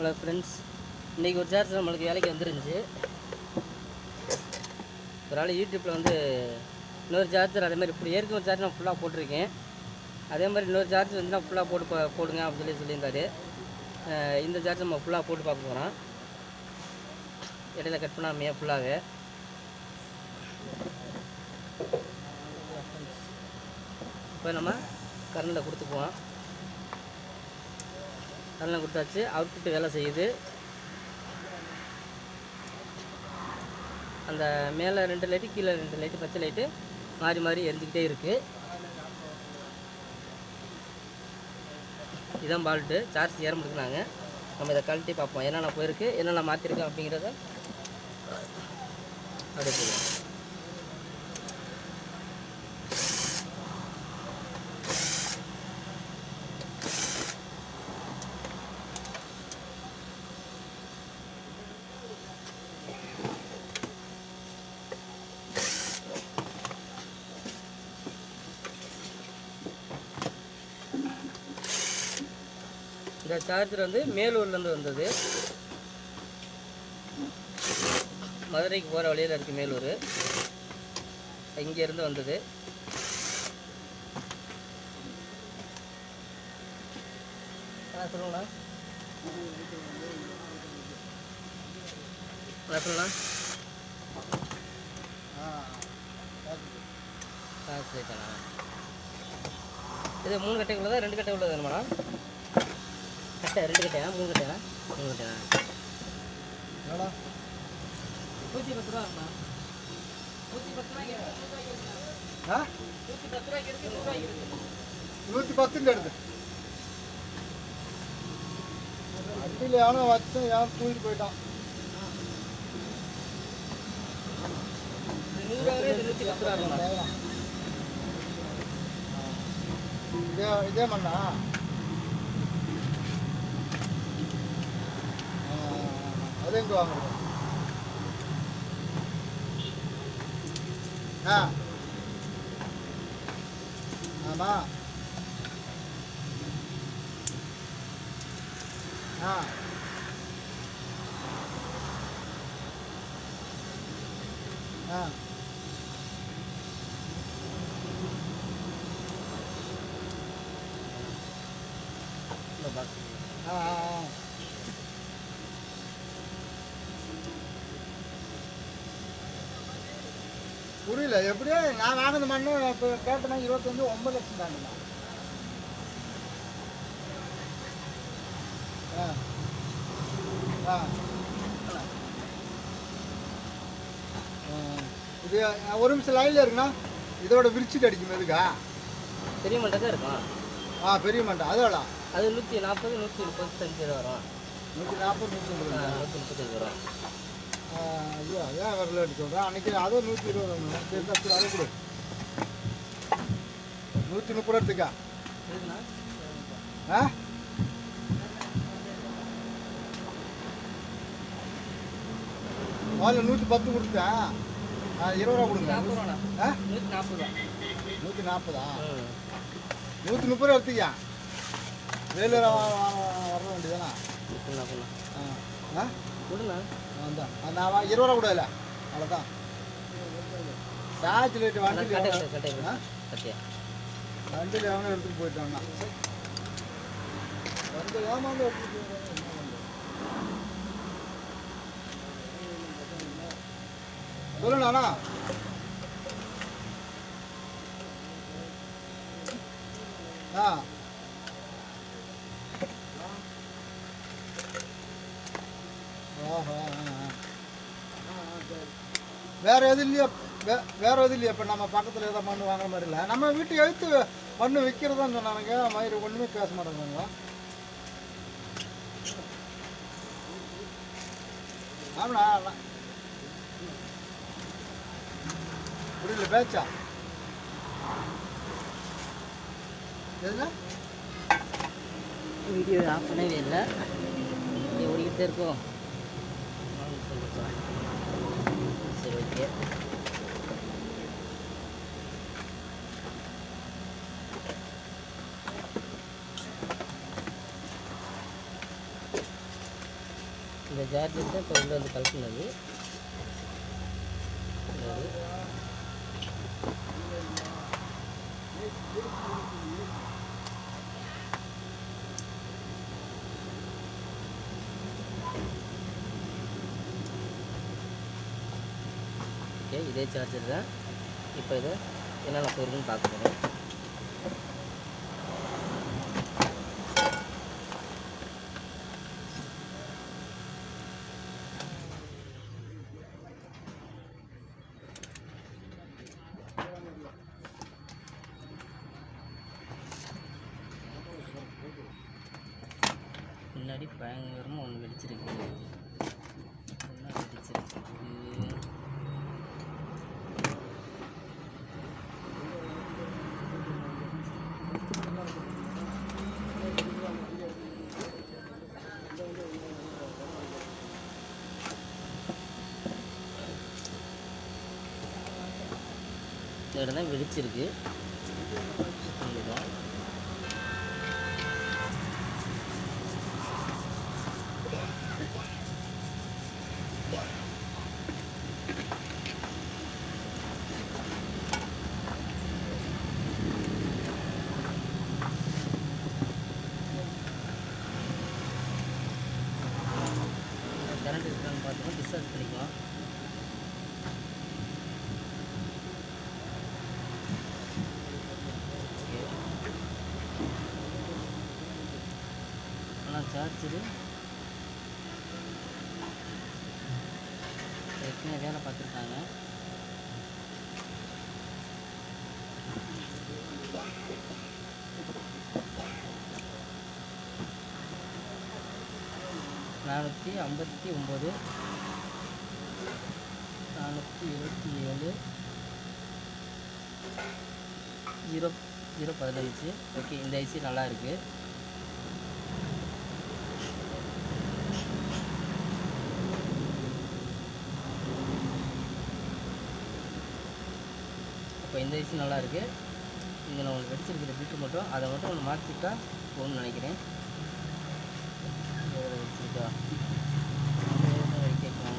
Hello friends, இன்றைக்கி ஒரு charge நம்மளுக்கு வேலைக்கு வந்துருந்துச்சு. ஒரு ஆள் யூடியூப்பில் வந்து இன்னொரு சார்ஜர் அதேமாதிரி இப்படி ஏற்கனவே ஒரு சார்ஜ் நான் ஃபுல்லாக போட்டிருக்கேன். அதே மாதிரி இன்னொரு சார்ஜ் வந்து நான் ஃபுல்லாக போடுங்க அப்படின்னு சொல்லியிருந்தாரு. இந்த சார்ஜ் நம்ம ஃபுல்லாக போட்டு பார்க்க போகிறோம். இடையில கட் பண்ணாமையா ஃபுல்லாகவே. இப்போ நம்ம கரண்டில் கொடுத்துக்குவோம். கரண்டில் கொடுத்தாச்சு. அவுட்புட்டு வேலை செய்யுது. அந்த மேலே 2 லைட்டு, கீழே 2 லைட்டு, பச்சை லைட்டு மாறி மாறி எரிஞ்சிக்கிட்டே இருக்குது. இதான் பால்ட்டு. சார்ஜ் ஏற முடியுதுனாங்க. நம்ம இதை கழட்டி பார்ப்போம், என்னென்ன போயிருக்கு, என்னென்ன மாற்றிருக்கோம் அப்படிங்கிறத அப்படியே போடுவோம். இந்த சார்ஜர் வந்து மேலூர்லேருந்து வந்தது. மதுரைக்கு போகிற வழியில் இருக்குது மேலூர். இங்கேருந்து வந்தது. சொல்லுங்களா சொல்லலாம். இது 3 கட்டை உள்ளதா 2 கட்டை உள்ளது வேணுமாண்ணா? கட்டை 2 கட்டையா 3 கட்டையா? 3 கட்டையா? எவ்வளோ? 110 ரூபா இருக்குண்ணா. 110 ரூபாய்க்கு ஆ 110 ரூபாய்க்கு இருக்குது, 100 ரூபாய்க்கு இருக்குது. 110 எடுத்து அடியில் எவனோ வச்சு யாரும் தூக்கிட்டு போயிட்டான். 100 ரூபா 110 ரூபா இருக்குண்ணா. இதே மண்ணா? அது எங்கே வாங்குறது? ஆமாம். புரியல. எப்படியே நான் வாங்கின மண்ணு இப்போ கேட்டேன்னா 25-9 லட்சம் தாங்கண்ணா. இது ஒரு நிமிஷம் லைனில் இருக்குண்ணா. இதோட விரிச்சிட்டு அடிக்கும் எதுக்கா? பெரிய மண்டை தான் இருக்கும். பெரிய மண்டை அதோட அது 140 135 வரும். 140 135 வரும். ஐயோ அதான் வரல எடுத்து சொல்கிறேன். அன்றைக்கி அதுவும் 120 அதை கொடு. 130 எடுத்துக்கா. முதல்ல 110 கொடுத்தேன். 20 ரூபா கொடுங்க. 140. 130 எடுத்துக்கா. வேலூர் வர வேண்டியதானா? கொடுண்ணா. நான் 20 ரூபா கூட இல்லை. அவ்வளோதான். சார்ஜ் லைட்டு வண்டியில் எவனோ எடுத்துகிட்டு போயிட்டான்னா வந்து ஏமாந்து எடுத்துட்டு சொல்லுண்ணா. வேறு எது இல்லையா? வேறு எது இல்லையா? இப்போ நம்ம பக்கத்தில் ஏதோ மண் வாங்குற மாதிரி இல்லை. நம்ம வீட்டு எழுத்து மண் விற்கிறதான்னு சொன்னானுங்க. மயிறு ஒன்றுமே பேச மாட்டேங்கிறாங்க. ஆமாண்ணா புரியல பேச்சா எதுனா? வீடியோ ஆஃப் பண்ணவே இல்லை. ஓடிக்கிட்டே இருக்கோம். சரி, ஓகே. இந்த சார்ஜர் தான் இப்போ உள்ளே வந்து கலக்குனது. ஓகே, இதே சார்ஜர் தான். இப்போ இதை என்னென்ன போயிருக்குன்னு பார்க்க போகிறோம். முன்னாடி பயங்கரமாக ஒன்று வெடிச்சிருக்கு. என்ன வெடிச்சிருக்கு? இந்த இடம் தான் வெடிச்சிருக்கு. இதுதான் கரண்ட் இருக்கான்னு பார்த்தோம்னா டிஸ்சார்ஜ் பண்ணிக்கலாம். ஆனால் சார்ஜரு ஏற்கனவே வேலை பார்த்துருக்காங்க. நானூற்றி 427 0015. ஓகே, இந்த ஐசி நல்லா இருக்குது. இப்போ இந்த ஐசி நல்லா இருக்குது. இங்கே நான் உங்களுக்கு வெடிச்சிருக்கிற பிட்டு மட்டும் அதை மட்டும் ஒன்று மாற்றிட்டா போகணும்னு நினைக்கிறேன். வெடிச்சிருக்கா கேட்கலாம்.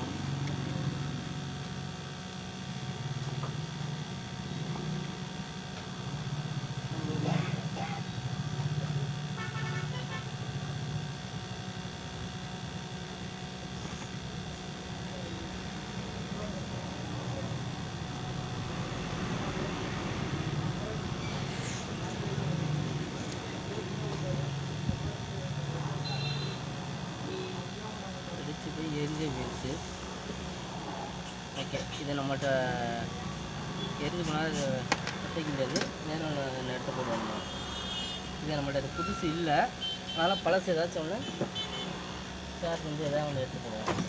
போய் எரிஞ்சே போயிடுச்சு. ஓகே, இதை நம்மகிட்ட எரிஞ்சு போனால் பற்ற முடியாது. வேறு எடுத்து போடுவோம். இது நம்மகிட்ட அது புதுசு இல்லை, அதனால் பழசு ஏதாச்சும் ஒன்று சார்ஜ் வந்து எதாவது ஒன்று எடுத்து போடுவோம்.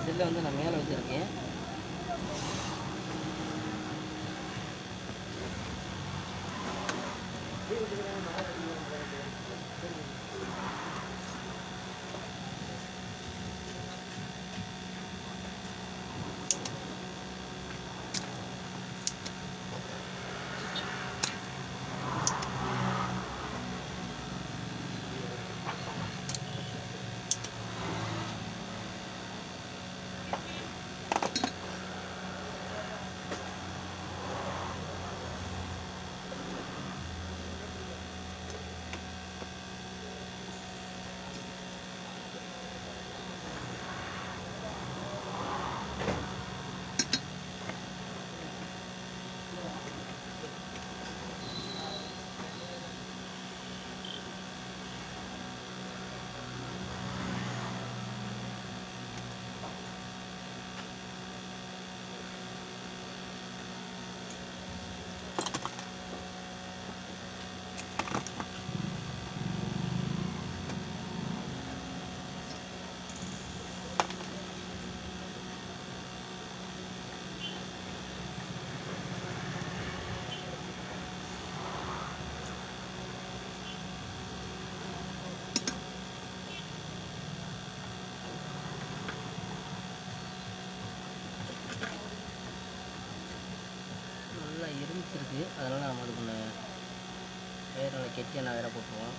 செல்லை வந்து நான் மேலே வச்சுருக்கேன். இருக்குன்னு வேறு நல்லா கெட்டியாக நான் வேற போட்டுருவோம்.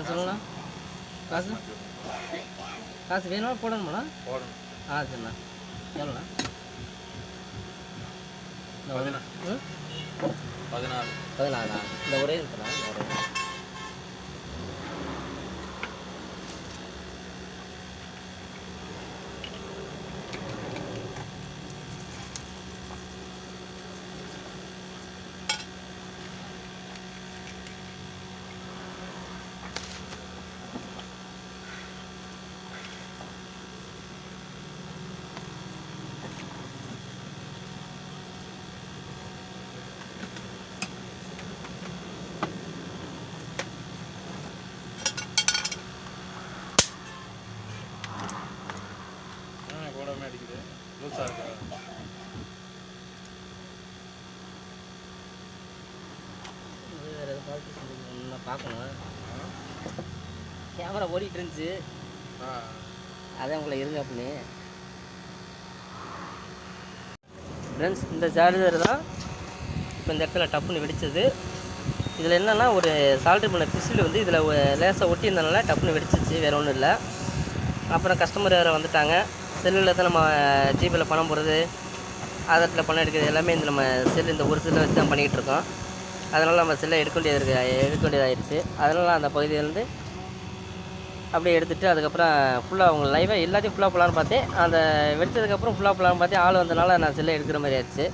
சொல்லுங்கண்ணா. காசு வேணுமா போடணுமாண்ணா? போடணும். சரிண்ணா. எவ்வளோண்ணா? 14. இந்த ஒரே இருக்குண்ணா. இந்த ஒரே போடாமல் அடிக்குது. லூஸாக இருக்கா? இது வேறு எதாவது பார்த்து பார்க்கணும். கேமரா ஓடிட்டு இருந்துச்சு, அதான் உங்களை இருங்க அப்படின்னு. ஃப்ரெண்ட்ஸ், இந்த சார்ஜர் தான் இப்போ இந்த இடத்துல டப்புன்னு வெடிச்சது. இதில் என்னென்னா ஒரு சால்ட்ரி பண்ண பிசில் வந்து இதில் லேசாக ஒட்டி இருந்தனால டப்புன்னு வெடிச்சிச்சு, வேறு ஒன்றும் இல்லை. அப்புறம் கஸ்டமர் வேறு வந்துட்டாங்க. செல்லில் தான் நம்ம ஜிபேயில் பணம் போடுறது, ஆதாரத்தில் பணம் எடுக்கிறது எல்லாமே இந்த நம்ம செல் இந்த ஒரு செல்லை வச்சு தான் பண்ணிக்கிட்டு இருக்கோம். அதனால் நம்ம செல்லை எடுக்க வேண்டியதாகிடுச்சு. அதனால் அந்த பகுதியிலேருந்து அப்படியே எடுத்துகிட்டு அதுக்கப்புறம் ஃபுல்லாக அவங்க லைவாக எல்லாத்தையும் ஃபுல்லாக போகலான்னு பார்த்தேன். அந்த வெடித்ததுக்கப்புறம் ஃபுல்லாக போகலான்னு பார்த்தேன். ஆள் வந்தனால நான் செல்லை எடுக்கிற மாதிரி ஆயிடுச்சு.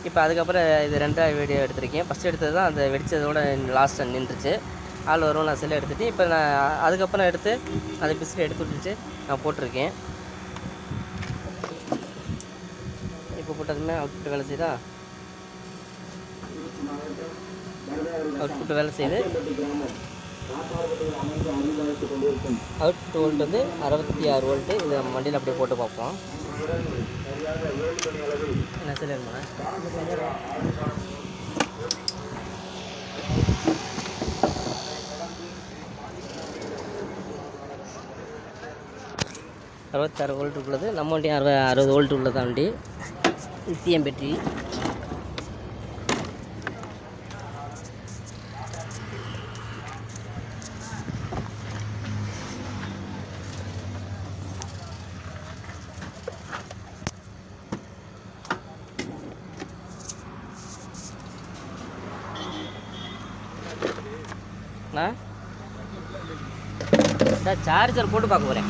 இப்போ அதுக்கப்புறம் இது 2வது வீடியோ எடுத்திருக்கேன். ஃபஸ்ட்டு எடுத்தது தான் அந்த வெடித்ததோட லாஸ்ட்டாக நின்றுச்சு. ஆள் வரும், நான் செல்லை எடுத்துகிட்டு இப்போ நான் அதுக்கப்புறம் எடுத்து அந்த பிஸ்கட் எடுத்து விட்டுட்டு நான் போட்டிருக்கேன். இப்போ போட்டதுமே அவுட்புட் வேலை செய்தா, அவுட்புட் வேலை செய்யுது. அவுட்புட் வோல்ட் வந்து 66 வோல்ட்டு. இது நம்ம வண்டியில் அப்படியே போட்டு பார்ப்போம். என்ன சொல்லிடுமா? 66 வோல்ட் உள்ளது. நம்ம வண்டியும் 60 வோல்ட் உள்ளதா வண்டி. Lithium battery. சார் சார்ஜர் போட்டு பார்க்க போகிறேன்.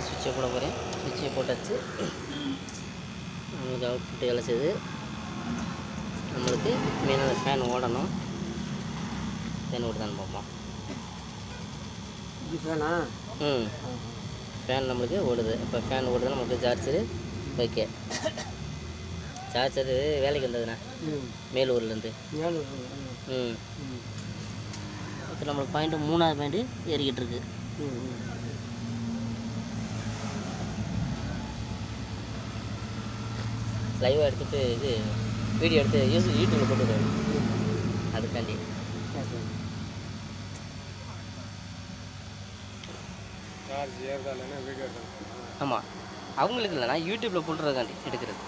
சுவிட்சை போட போகிறேன். சுவிட்சை போட்டாச்சு. நம்மளுக்கு அவுட்புட் வேலை செய்யுது. நம்மளுக்கு மெயினாக ஃபேன் ஓடணும். ஃபேன் ஓடுதான்னு பார்ப்போம். ஃபேன் நம்மளுக்கு ஓடுது. இப்போ ஃபேன் ஓடுது. நம்மளுக்கு சார்ஜரு ஓகே. சார்ஜரு வேலைக்கு வந்ததுண்ணா மேலூர்லேருந்து. இப்போ நம்மளுக்கு பாயிண்ட்டு 3வது பாயிண்ட்டு ஏறிக்கிட்டு இருக்கு. லைவாக எடுத்துகிட்டு இது வீடியோ எடுத்து யூடியூப்பில் போட்டுருவேன். அதுக்காண்டி சார்ஜ் ஏறுதாலேன்னா வீடியோ எடுத்து. ஆமாம், அவங்களுக்கு இல்லைண்ணா யூடியூப்பில் போட்டுறதுக்காண்டி எடுக்கிறது.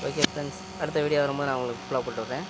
ஓகே ஃப்ரெண்ட்ஸ், அடுத்த வீடியோ வரும்போது நான் உங்களுக்கு ஃபுல்லாக போட்டு விட்றேன்.